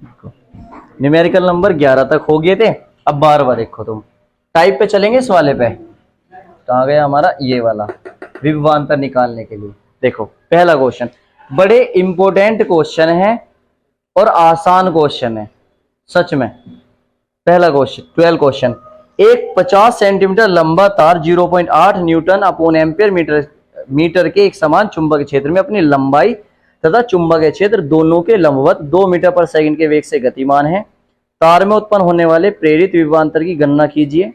Numerical number 11 तक हो गए थे। अब 12वां देखो तुम, टाइप पे चलेंगे इस वाले पे। कहाँ गया हमारा ये वाला, विभवांतर निकालने के लिए। देखो पहला क्वेश्चन बड़े इंपॉर्टेंट क्वेश्चन है और आसान क्वेश्चन है सच में। पहला क्वेश्चन 12 क्वेश्चन, एक 50 सेंटीमीटर लंबा तार 0.8 न्यूटन अपॉन एम्पियर मीटर के एक समान चुंबकीय क्षेत्र में अपनी लंबाई तथा चुंबकीय क्षेत्र दोनों के लंबवत 2 मीटर पर सेकंड के वेग से गतिमान है। तार में उत्पन्न होने वाले प्रेरित विभवांतर की गणना कीजिए।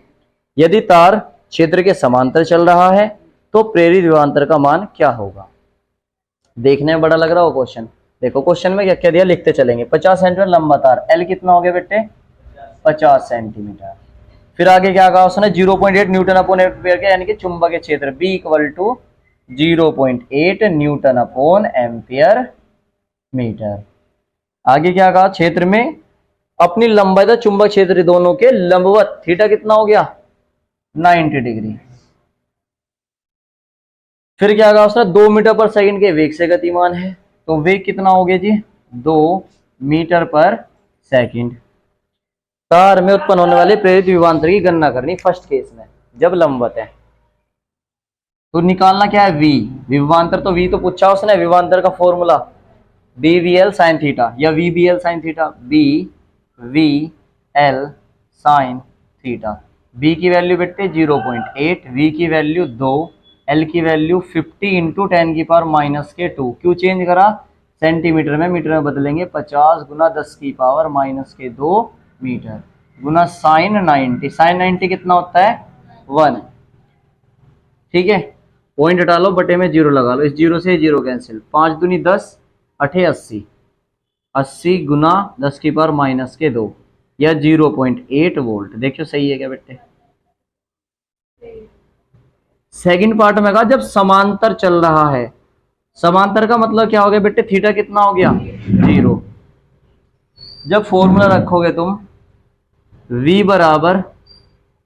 यदि तार क्षेत्र के समांतर चल रहा है तो प्रेरित विभवांतर का मान क्या होगा। देखने में बड़ा लग रहा हो क्वेश्चन। देखो क्वेश्चन में क्या क्या दिया, लिखते चलेंगे। 50 सेंटीमीटर लंबा तार, एल कितना हो गया बेटे 50 सेंटीमीटर। फिर आगे क्या कहा उसने 0.8 न्यूटन अपॉन एम्पियर के, यानी कि चुंबकीय क्षेत्र B equal to 0.8 newton upon ampere metre. आगे क्या कहा, क्षेत्र में अपनी लंबाई तथा चुंबक क्षेत्र दोनों के लंबवत थीटा कितना हो गया 90 डिग्री। फिर क्या कहा उसने 2 मीटर पर सेकंड के वेग से गतिमान है, तो वेग कितना हो गया जी 2 मीटर पर सेकंड। तार में उत्पन्न होने वाले प्रेरित विभवांतर की गणना करनी फर्स्ट केस में जब लंबवत है। तो निकालना क्या है V, विभवांतर तो V तो पूछा उसने, विभवांतर का फॉर्मूला BVL sin थीटा या VBL sin theta, BVL sin theta. B की वैल्यू बेटे 0.8, V की वैल्यू 2, L की वैल्यू 50 इंटू 10 की पावर माइनस के 2। क्यों चेंज करा, सेंटीमीटर में मीटर में बदलेंगे, 50 गुना 10 की पावर माइनस के 2 मीटर गुना साइन 90। साइन 90 कितना होता है 1। ठीक है, पॉइंट हटा लो, बटे में 0 लगा लो, इस 0 से 0 कैंसिल, 5 दूनी 10, 8 80, 80 गुना 10 की पावर माइनस के 2 या 0.8 वोल्ट। देखियो सही है क्या बेटे। सेकंड पार्ट में कहा जब समांतर चल रहा है, समांतर का मतलब क्या हो गया बेटे, थीटा कितना हो गया 0। जब फॉर्मूला रखोगे तुम V बराबर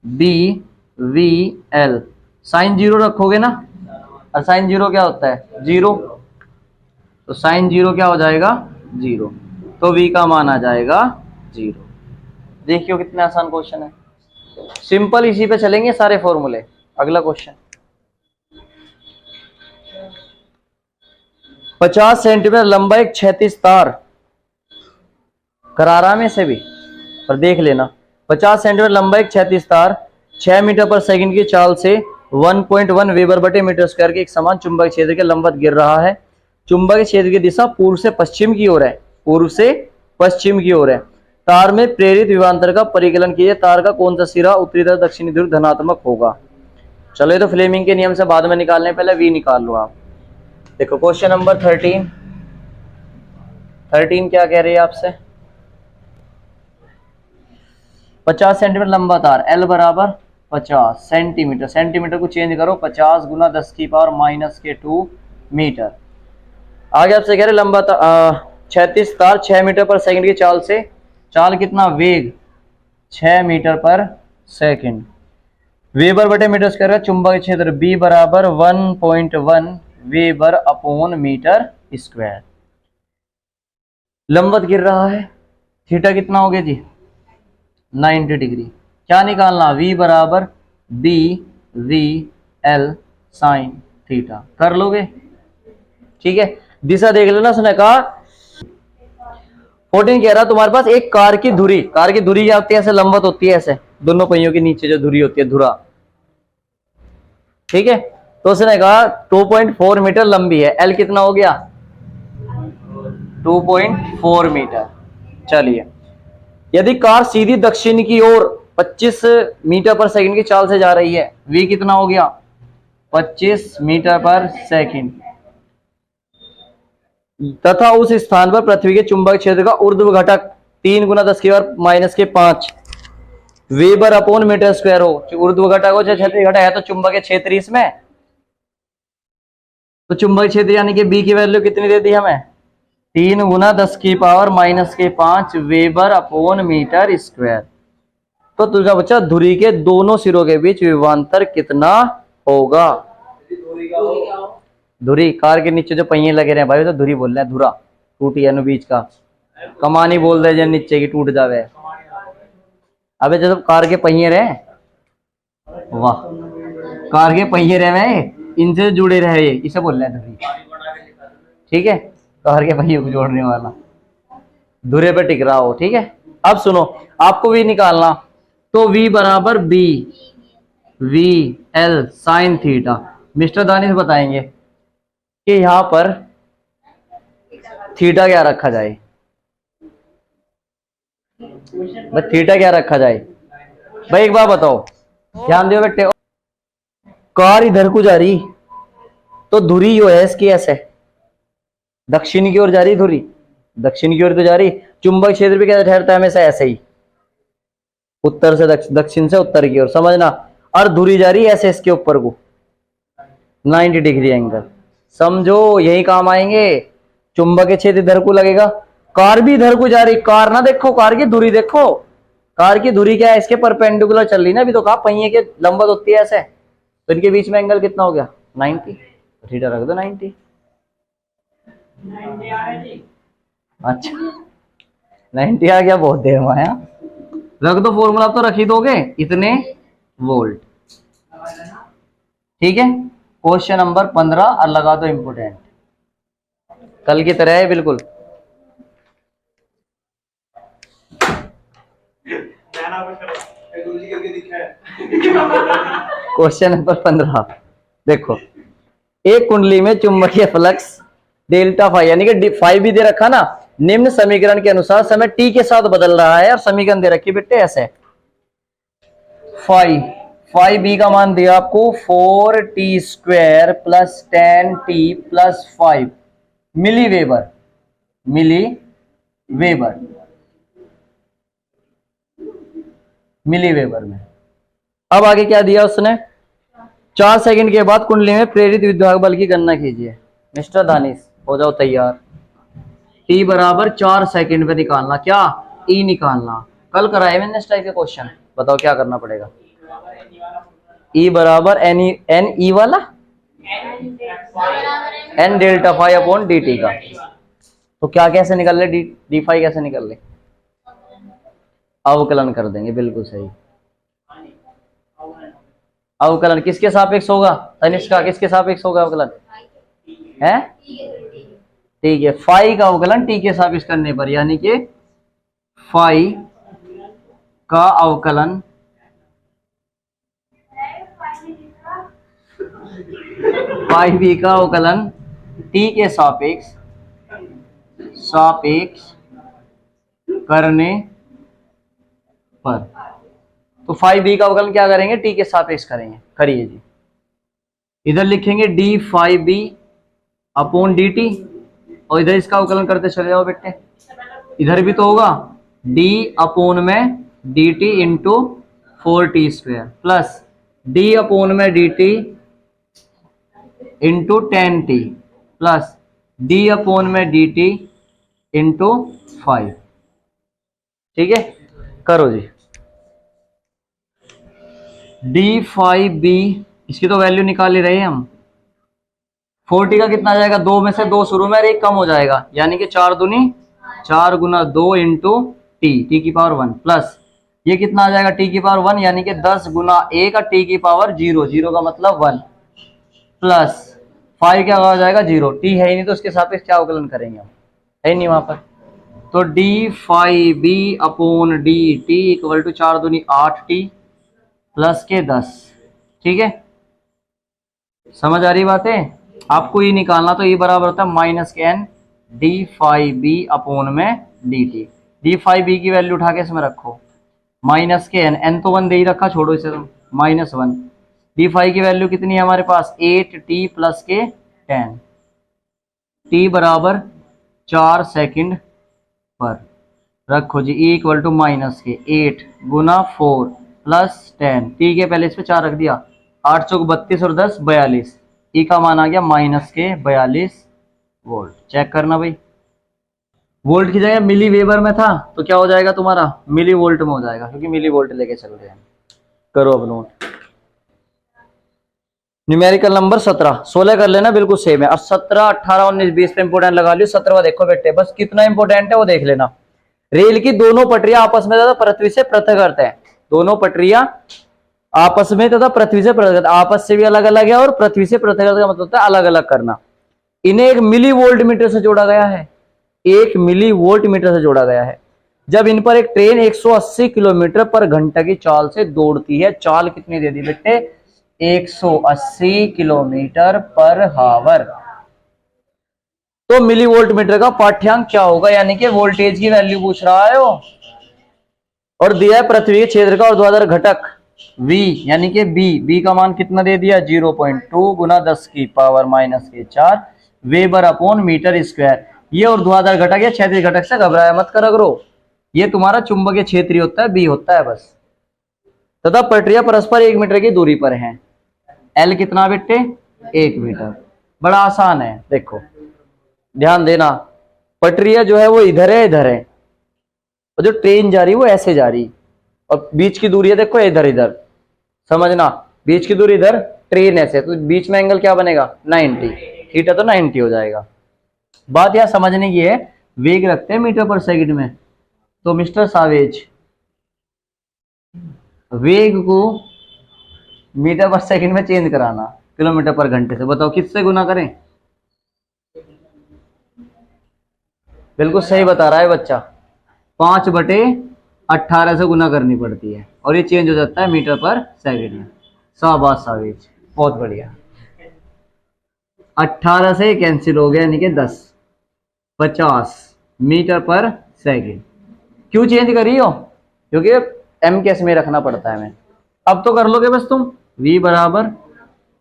BVL, साइन 0 रखोगे ना, और साइन 0 क्या होता है 0, तो साइन 0 क्या हो जाएगा 0, तो V का मान आ जाएगा 0। देखियो कितना आसान क्वेश्चन है, सिंपल। इसी पे चलेंगे सारे फॉर्मूले। अगला क्वेश्चन 50 सेंटीमीटर लंबा एक क्षैतिज तार, करारा में से भी पर देख लेना, 50 सेंटीमीटर लंबा एक क्षैतिज तार 6 मीटर पर सेकंड की चाल से 1.1 वेबर बटे मीटर स्क्वायर के एक समान चुंबकीय क्षेत्र के लंबवत गिर रहा है। चुंबकीय क्षेत्र की दिशा पूर्व से पश्चिम की ओर है, पूर्व से पश्चिम की ओर है। तार में प्रेरित विभवांतर का परिकलन कीजिए। तार का कौन सा सिरा उत्तरी तथा दक्षिणी ध्रुव धनात्मक होगा। चलो ये तो फ्लेमिंग के नियम से बाद में निकालने, पहले V निकाल लो आप। देखो क्वेश्चन नंबर 13 क्या कह रही है आपसे, 50 सेंटीमीटर लंबा तार, L बराबर 50 सेंटीमीटर, सेंटीमीटर को चेंज करो, 50 गुना 10 की पावर माइनस के 2 मीटर। आगे आपसे कह रहे लंबा क्षैतिज तार 6 मीटर पर सेकंड की चाल से, चाल कितना वेग 6 मीटर पर सेकंड, वेबर बटे मीटर स्क्वायर, चुंबकीय क्षेत्र B बराबर 1.1 वेबर अपॉन मीटर स्क्वायर। लंबवत गिर रहा है, थीटा कितना हो गया जी 90 डिग्री। क्या निकालना, V बराबर BVL साइन थीटा। कर लोगे, ठीक है। दिशा देख लेना, उसने कहा 14 कह रहा तुम्हारे पास एक कार की धुरी, कार की धुरी क्या होती है, ऐसे लंबवत होती है, ऐसे दोनों पहियों के नीचे जो धुरी होती है, धुरा, ठीक है। तो उसने कहा 2.4 मीटर लंबी है, L कितना हो गया 2.4 मीटर। चलिए, यदि कार सीधी दक्षिण की ओर 25 मीटर पर सेकंड की चाल से जा रही है, V कितना हो गया 25 मीटर पर सेकंड, तथा उस स्थान पर पृथ्वी के चुंबक क्षेत्र का ऊर्ध्व घटक 3 गुना 10 की पावर माइनस के 5 वेबर अपॉन मीटर स्क्वायर हो। ऊर्ध्व घटक हो चाहे क्षैतिज घटक है, तो चुंबकीय क्षेत्र इसमें, तो चुंबकीय क्षेत्र यानी कि B की वैल्यू कितनी दे दी हमें 3 गुना 10 की पावर माइनस के 5 वेबर अपॉन मीटर स्क्वायर। तो तुझा बच्चा धुरी के दोनों सिरों के बीच विभवांतर कितना होगा। धुरी, कार के नीचे जो पहिए लगे रहे भाई, तो धुरी बोल रहे हैं, धुरा टूटी है बीच का, कमानी बोल दे जन नीचे की टूट जावे। अबे जब कार के पहिए रहे, वाह, कार के पहिए रहे इनसे जुड़े रहे, इसे बोल रहे हैं धुरी। ठीक है, कार के पहिए को जोड़ने वाला, धुरे पे टिक रहा हो। ठीक है, अब सुनो, आपको V निकालना, तो V बराबर B V L sine theta. Mister Danish बताएंगे कि यहां पर थीटा क्या रखा जाए, बस थीटा क्या रखा जाए भाई, एक बार बताओ, ध्यान दियो बेटे। कार इधर को जा रही, तो धुरी जो है इसकी ऐसे दक्षिण की ओर जा रही, धुरी दक्षिण की ओर तो जा रही। चुंबक क्षेत्र भी कैसे ठहरता है, हमेशा ऐसे ही, उत्तर से दक्षिण से उत्तर की ओर, समझना। और धुरी जा रही ऐसे इसके ऊपर को 90 डिग्री एंगल, समझो यही काम आएंगे। चुंबक के क्षेत्र इधर को लगेगा, कार भी इधर को जा रही, कार ना देखो, कार की धुरी देखो, कार की धुरी क्या है, इसके परपेंडिकुलर चल रही ना, अभी तो कहा पहिए के लंबवत होती है ऐसे, तो इनके बीच में एंगल कितना हो गया 90, थीटा रख दो 90। अच्छा 90 आ गया, बहुत देर में आया, रख दो फॉर्मूला, तो रख ही दोगे, इतने वोल्ट। ठीक है, क्वेश्चन नंबर 15 और लगा दो इंपोर्टेंट, कल की तरह है बिल्कुल। क्वेश्चन नंबर 15 देखो, एक कुंडली में चुंबकीय फ्लक्स डेल्टा फाई, यानी कि फाई भी दे रखा ना, निम्न समीकरण के अनुसार समय टी के साथ बदल रहा है, और समीकरण दे रखी बेटे ऐसे, फाई फाई बी का मान दिया आपको 4t² प्लस 10t प्लस 5 मिली वेबर, मिली वेबर, मिली वेबर में। अब आगे क्या दिया उसने, 4 सेकंड के बाद कुंडली में प्रेरित विद्युत बल की गणना कीजिए। मिस्टर दानिश हो जाओ तैयार, टी बराबर 4 सेकंड पे निकालना, क्या ई निकालना, कल कराए मैंने इस टाइप के क्वेश्चन, बताओ क्या करना पड़ेगा। ई बराबर एन ई वाला N delta phi upon D T का, तो क्या कैसे निकल ले, डी फाई कैसे निकल ले, अवकलन कर देंगे, बिल्कुल सही। अवकलन किसके सापेक्ष होगा तनिष्का, किसके सापेक्ष होगा अवकलन है, ठीक है, फाई का अवकलन टी के सापेक्ष करने पर, यानी कि फाई का अवकलन फाई बी का अवकलन टी के सापेक्ष करने पर, तो फाई बी का अवकलन क्या करेंगे, टी के सापेक्ष करेंगे, करिए जी। इधर लिखेंगे D phi B upon D T, और इधर इसका अवकलन करते चले जाओ बेटे, इधर भी तो होगा डी अपोन में D T into 4t² plus D upon में D T into 10t plus D upon में डी टी इंटू 5। ठीक है, करो जी। डी फाई बी, इसकी तो वैल्यू निकाल ही रहे हैं हम, 4t का कितना आ जाएगा, 2 में से 2 शुरू में और 1 कम हो जाएगा, यानी कि 4 दूनी 4 गुना 2 इंटू टी की पावर 1 प्लस ये कितना आ जाएगा टी की पावर 1, यानी कि 10 गुना 1 और टी की पावर 0, 0 का मतलब 1 प्लस 5 क्या आ जाएगा 0, टी है ही नहीं तो उसके सापेक्ष क्या अवकलन करेंगे हम, है नहीं वहां पर, तो D phi B upon D T equal to 4 दूनी 8t प्लस के 10। ठीक है, समझ आ रही बातें, आपको ये निकालना, तो ये बराबर होता है माइनस के N D phi B upon में D T, D phi B की वैल्यू उठा के इसमें रखो, माइनस के एन तो 1 दे ही रखा, छोड़ो इसे, तो -1, डी फाई की वैल्यू कितनी है हमारे पास 8t प्लस के 10, टी बराबर 4 सेकंड पर, रखो जी, ई इक्वल टू माइनस के 8 गुना 4 प्लस 10, टी के पहले इस पे 4 रख दिया, 8 चौक 32 और 10 42, ई का मान आ गया माइनस के 42 वोल्ट। चेक करना भाई, वोल्ट की जगह मिली वेबर में था तो क्या हो जाएगा तुम्हारा, मिली वोल्ट में हो जाएगा, क्योंकि मिली वोल्ट लेके चल रहे हैं। करो अब नोट, न्यूमेरिकल नंबर 17, 16 कर लेना, बिल्कुल सेम है। अब 17, 18, 19, 20 पे इंपोर्टेंट लगा लियो। 17वां देखो बेटे, बस कितना इंपोर्टेंट है वो देख लेना। रेल की दोनों पटरियां आपस में तथा पृथ्वी से पृथक हैं। दोनों पटरियां आपस में तथा पृथ्वी से पृथक, आपस से भी अलग अलग है और पृथ्वी से पृथक का मतलब होता है अलग अलग करना। इन्हें एक मिली वोल्ट मीटर से जोड़ा गया है, 1 मिली वोल्ट मीटर से जोड़ा गया है। जब इन पर एक ट्रेन 180 किलोमीटर पर घंटा की चाल से दौड़ती है, चाल कितनी दे दी बेटे, 180 किलोमीटर पर हावर, तो मिली वोल्ट मीटर का पाठ्यांक क्या होगा, यानी कि वोल्टेज की वैल्यू पूछ रहा है वो। और दिया है पृथ्वी के क्षेत्र का ऊर्ध्वाधर घटक v, यानी कि b का मान कितना दे दिया, 0.2 गुना 10 की power -4 weber upon metre square. ये ऊर्ध्वाधर घटक या क्षैतिज घटक से घबराया मत कर करो, ये तुम्हारा चुंबकीय क्षेत्र होता है, बी होता है बस। तथा पटरियां परस्पर 1 मीटर की दूरी पर हैं। एल कितना बेटे, 1 मीटर। बड़ा आसान है, देखो ध्यान देना, पटरियां जो है वो इधर है, इधर है, और जो ट्रेन जा रही है वो ऐसे जा रही, और बीच की दूरी है देखो इधर इधर, समझना, बीच की दूरी इधर, ट्रेन ऐसे, तो बीच में एंगल क्या बनेगा, 90, थीटा तो 90 हो जाएगा। बात यह समझने की है, वेग रखते हैं मीटर पर सेकंड में, तो मिस्टर सावेज वेग को मीटर पर सेकंड में चेंज कराना किलोमीटर पर घंटे से, बताओ किससे गुना करें। बिल्कुल सही बता रहा है बच्चा, 5/18 से गुना करनी पड़ती है और ये चेंज हो जाता है मीटर पर सेकंड में। शाबाश सावेज, बहुत बढ़िया। 18 से कैंसिल हो गया, यानी कि 10, 50 मीटर पर सेकंड। क्यों चेंज करी हो, क्योंकि एम केस में रखना पड़ता है हमें। अब तो कर लोगे बस तुम, v बराबर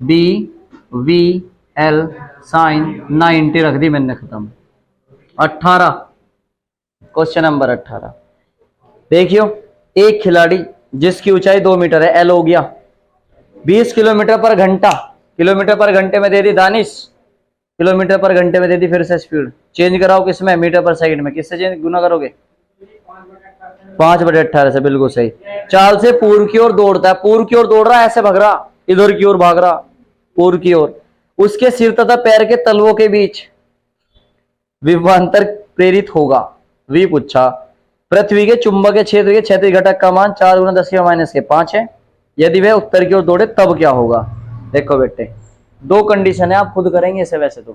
बी वी एल साइन 90 रख दी मैंने, खत्म। 18, क्वेश्चन नंबर 18 देखियो, एक खिलाड़ी जिसकी ऊंचाई 2 मीटर है, एल हो गया, 20 किलोमीटर पर घंटा, किलोमीटर पर घंटे में दे दी दानिश, किलोमीटर पर घंटे में दे दी, फिर से स्पीड चेंज कराओ किसमें, मीटर पर सेकंड में, किससे चेंज गुना करोगे, 5/18 से, बिल्कुल सही। चाल से पूर्व की ओर दौड़ता है, पूर्व की ओर दौड़ रहा है, ऐसे भाग रहा, इधर की ओर भाग रहा, पूर्व की ओर, उसके सिर तथा पैर के तलवों के बीच विभवांतर प्रेरित होगा। वी पूछा, पृथ्वी के चुंबकीय क्षेत्र के क्षैतिज घटक का मान 4 गुना 10⁻5 है, यदि वह उत्तर की ओर दौड़े तब क्या होगा। देखो बेटे, दो कंडीशन है, आप खुद करेंगे इसे, वैसे तो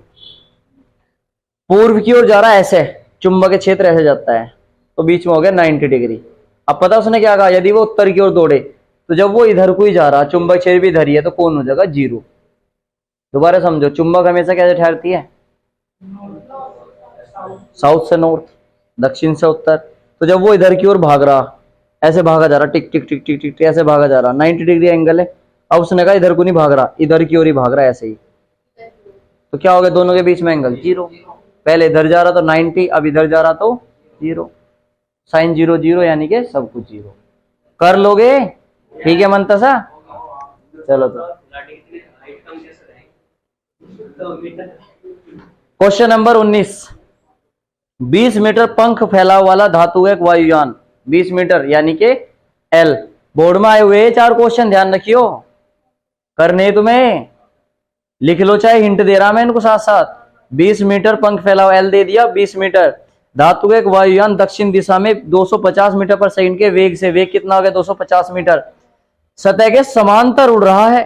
पूर्व की ओर जा रहा है ऐसे, चुंबकीय क्षेत्र ऐसे जाता है, तो बीच में हो गया 90 डिग्री। अब पता उसने क्या कहा, यदि वो उत्तर की ओर दौड़े, तो जब वो इधर को ही जा रहा, चुंबक क्षेत्र भी इधर ही है, तो कौन हो जाएगा, 0। दोबारा समझो, चुंबक हमेशा कैसे ठहरती है, साउथ से नॉर्थ, दक्षिण से उत्तर, तो जब वो इधर की ओर भाग रहा, ऐसे भागा जा रहा, टिक टिक टिक टिक टिक ऐसे भागा जा रहा, 90 डिग्री एंगल है। अब उसने कहा इधर को नहीं भाग रहा, इधर की ओर ही भाग रहा है ऐसे ही, तो क्या हो गया, दोनों के बीच में एंगल 0। पहले इधर जा रहा तो 90, अब इधर जा रहा तो 0, साइन 0 0, यानी कि सब कुछ 0। कर लोगे, ठीक है मंतसा, चलो तो क्वेश्चन नंबर 19, 20 मीटर पंख फैलाव वाला धातु एक वायुयान, 20 मीटर यानी कि एल। बोर्ड में आए हुए 4 क्वेश्चन, ध्यान रखियो, करने तुम्हें, लिख लो, चाहे हिंट दे रहा मैं इनको साथ साथ। 20 मीटर पंख फैलाव एल दे दिया, 20 मीटर धातु एक वायुयान दक्षिण दिशा में 250 मीटर पर सेकंड के वेग से, वेग कितना हो गया, 250 मीटर, सतह के समांतर उड़ रहा है।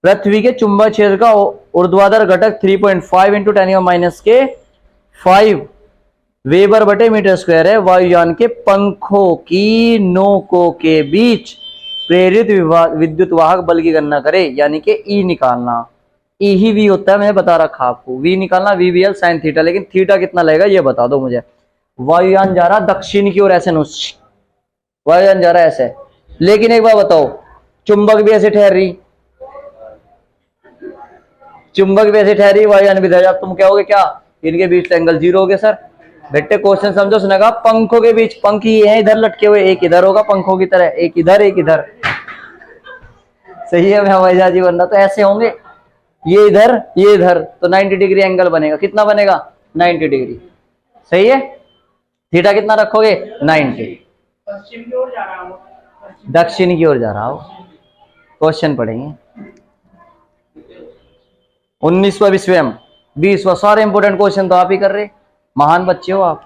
पृथ्वी के चुंबक क्षेत्र का ऊर्ध्वाधर घटक 3.5 इंटू 10⁻⁵ वेबर बटे मीटर स्क्वायर है। वायुयान के पंखों की नोकों के बीच प्रेरित विद्युत वाहक बल की गणना करे, यानी कि ई निकालना। ई ही वी होता है, मैंने बता रखा आपको, वी निकालना, V V L sine theta, लेकिन थीटा कितना लगेगा ये बता दो मुझे। वायुयान जा रहा दक्षिण की ओर ऐसे, वायुयान जा रहा है ऐसे, लेकिन एक बार बताओ, चुंबक भी ऐसे ठहर रही, चुंबक भी ऐसे ठहरी, वायुयान भी ठहरी, अब तुम क्या होगे, क्या इनके बीच एंगल 0 हो गया सर। बेटे क्वेश्चन समझो, उसने कहा पंखों के बीच, पंख ये है इधर लटके हुए, एक इधर होगा पंखों की तरह, एक इधर एक इधर, सही है, मैं हवाई जहाज बनना तो ऐसे होंगे, ये इधर ये इधर, तो 90 डिग्री एंगल बनेगा, कितना बनेगा, 90 डिग्री, सही है। थीटा कितना रखोगे, 90, पश्चिम की ओर जा रहा हूं, दक्षिण की ओर जा रहा हो, क्वेश्चन पढ़ेंगे। 19वां भी स्वयं, 20वां, सारे इंपोर्टेंट क्वेश्चन तो आप ही कर रहे, महान बच्चे हो आप।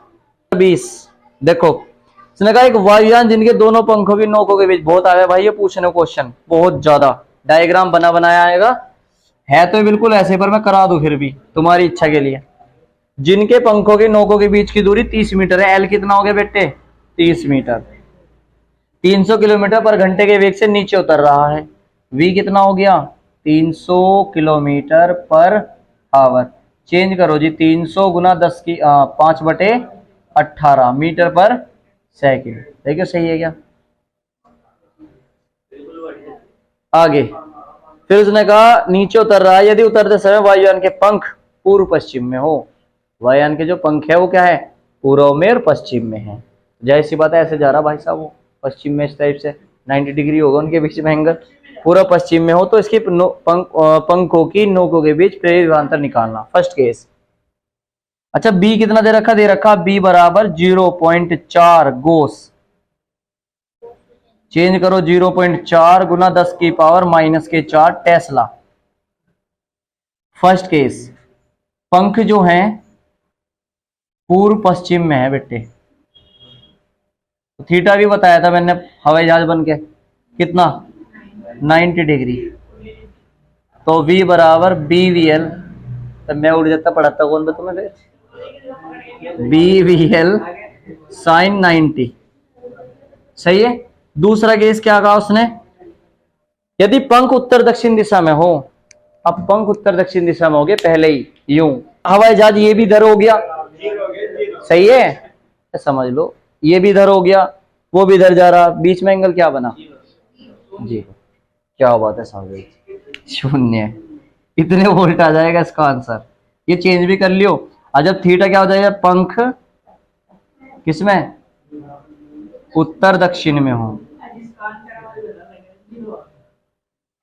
20 देखो, इसने कहा एक वायुयान जिनके दोनों पंखों की नोकों के बीच, बहुत आया भाई ये पूछने क्वेश्चन, बहुत ज्यादा डायग्राम बना बनाया आएगा, है तो बिल्कुल ऐसे, पर मैं करा दूं फिर भी तुम्हारी इच्छा के लिए। जिनके पंखों के नोकों के बीच की दूरी 30 मीटर है, एल कितना हो गया बेटे 30 मीटर, 300 किलोमीटर पर घंटे के वेग से नीचे उतर रहा है, वी कितना हो गया 300 किलोमीटर पर आवर, चेंज करो जी 300 गुना 10 की 5/18 मीटर पर सेकंड, देखिए सही है क्या। आगे फिर उसने कहा नीचे उतर रहा है, यदि उतरते समय वायुयान के पंख पूर्व पश्चिम में हो, वायुयान के जो पंख है वो क्या है पूर्व में और पश्चिम में है, जाहिर सी बात है ऐसे जा रहा भाई साहब वो पश्चिम में, इस टाइप से 90 डिग्री होगा उनके बीच में एंगल, पूरा पश्चिम में हो तो इसके पंखों की नोकों के बीच प्रेरित विभवांतर निकालना, फर्स्ट केस। अच्छा बी कितना दे रखा बी बराबर 0.4 गोस, चेंज करो 0.4 गुना 10 की पावर -4 टेस्ला। फर्स्ट केस पंख जो हैं पूर्व पश्चिम में है बेटे, थीटा भी बताया था मैंने हवाई जहाज बन के कितना 90 डिग्री, तो v बराबर BVL, तब मैं उड़ जाता पढ़ाता कौन था तुम्हें फिर, BVL sin 90, सही है। दूसरा केस क्या कहा उसने, यदि पंख उत्तर दक्षिण दिशा में हो, अब पंख उत्तर दक्षिण दिशा में हो गए पहले ही यूं, हवाई जहाज ये भी इधर हो गया, सही है समझ लो, ये भी इधर हो गया वो भी इधर जा रहा, बीच में एंगल क्या बना जी, क्या बात है साहब 0, इतने वोल्ट आ जाएगा इसका आंसर, ये चेंज भी कर लियो। और जब थीटा क्या हो जाएगा पंख किसमें उत्तर दक्षिण में हो,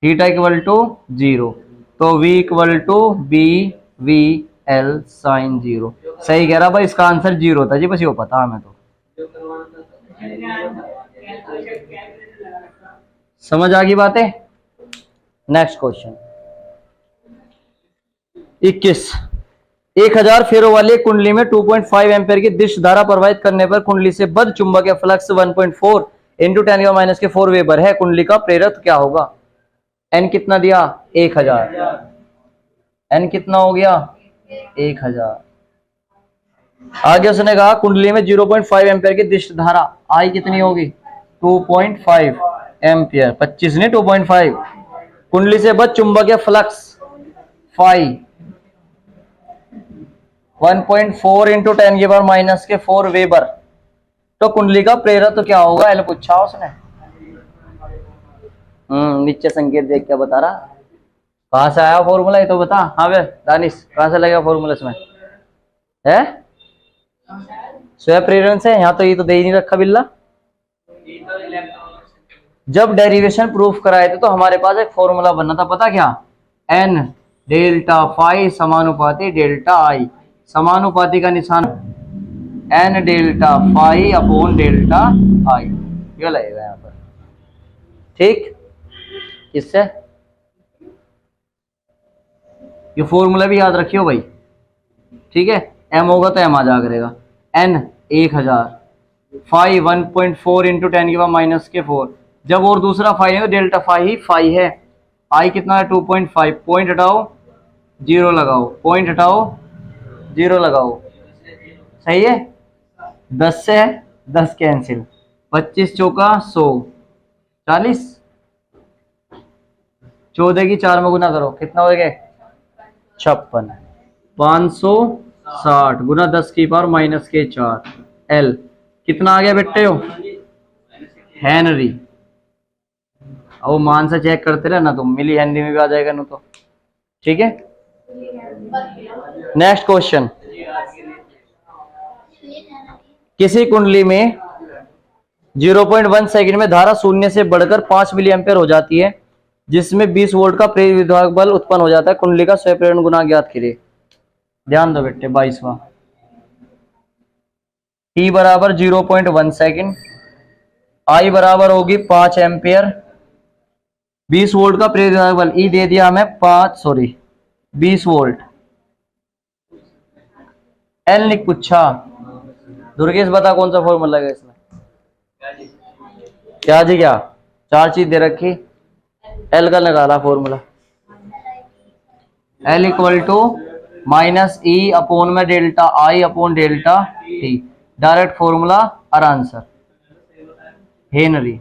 थीटा इक्वल टू 0, तो v equal to BVL sin 0, सही कह रहा भाई इसका आंसर 0 था जी, बस ये पता हमें तो, समझ आ गई बातें। नेक्स्ट क्वेश्चन 21, 1000 फेरों वाली कुंडली में 2.5 एम्पेयर की दिश धारा प्रवाहित करने पर कुंडली से बद्ध चुंबकीय फ्लक्स 1.4 इंटू 10⁻⁴ वेबर है, कुंडली का प्रेरक क्या होगा। एन कितना दिया 1000, एन कितना हो गया 1000। आगे उसने कहा कुंडली में 0.5 एम्पेयर की दिश धारा आई कितनी होगी 2.5 एम्पियर, 25 ने 2.5, कुंडली से बद्ध चुंबकीय फ्लक्स फाई 1.4 इंटू 10⁻⁴ वेबर, तो कुंडली का प्रेरक तो क्या होगा, एल पूछा उसने। नीचे संकेत देख क्या बता रहा, कहां से आया फॉर्मूला ये तो बता। हाँ वे दानिश कहां से लगेगा फॉर्मूला इसमें है, स्वयं प्रेरण से, यहाँ तो ये तो दे ही नहीं रखा बिल्ला। जब डेरिवेशन प्रूफ कराए थे तो हमारे पास एक फॉर्मूला बनना था, पता क्या, एन डेल्टा फाई समानुपाती डेल्टा आई, समानुपाती का निशान N delta phi upon delta I, ये लगेगा यहाँ पर, ठीक। किससे ये फॉर्मूला भी याद रखियो भाई, ठीक है, एम होगा तो एम आ जा करेगा, एन 1000, फाई 1.4 इंटू 10⁻⁴, जब और दूसरा फाई है तो डेल्टा फाई ही फाई है, आई कितना है 2.5, पॉइंट हटाओ 0 लगाओ, पॉइंट हटाओ 0 लगाओ, सही है, 10 से 10 कैंसिल, 25 चौका 100, 40, 14 की 4 में गुना करो कितना हो गया 56, 560 गुना 10 की पावर -4, एल कितना आ गया बेटे हो हेनरी, वो मान से चेक करते रहना तुम, मिली हेनरी में भी आ जाएगा ना तो, ठीक है। नेक्स्ट क्वेश्चन, किसी कुंडली में 0.1 सेकंड में धारा शून्य से बढ़कर 5 मिली एम्पेयर हो जाती है, जिसमें 20 वोल्ट का प्रेरित विद्युत बल उत्पन्न हो जाता है, कुंडली का स्वयं प्रेरण गुणांक ज्ञात करिए। ध्यान दो बेटे 22वां, T बराबर 0.1 सेकंड, I बराबर होगी 5 एम्पियर, 20 वोल्ट का प्रेरित विद्युत बल, E दे दिया हमें 5 20 वोल्ट। एल लिख पूछा, दुर्गेश बता कौन सा फॉर्मूला है इसमें? क्या जी क्या? 4 चीज दे रखी, एल का निकाला formula, L equal to minus E upon में delta I upon delta T, direct formula और आंसर हेनरी।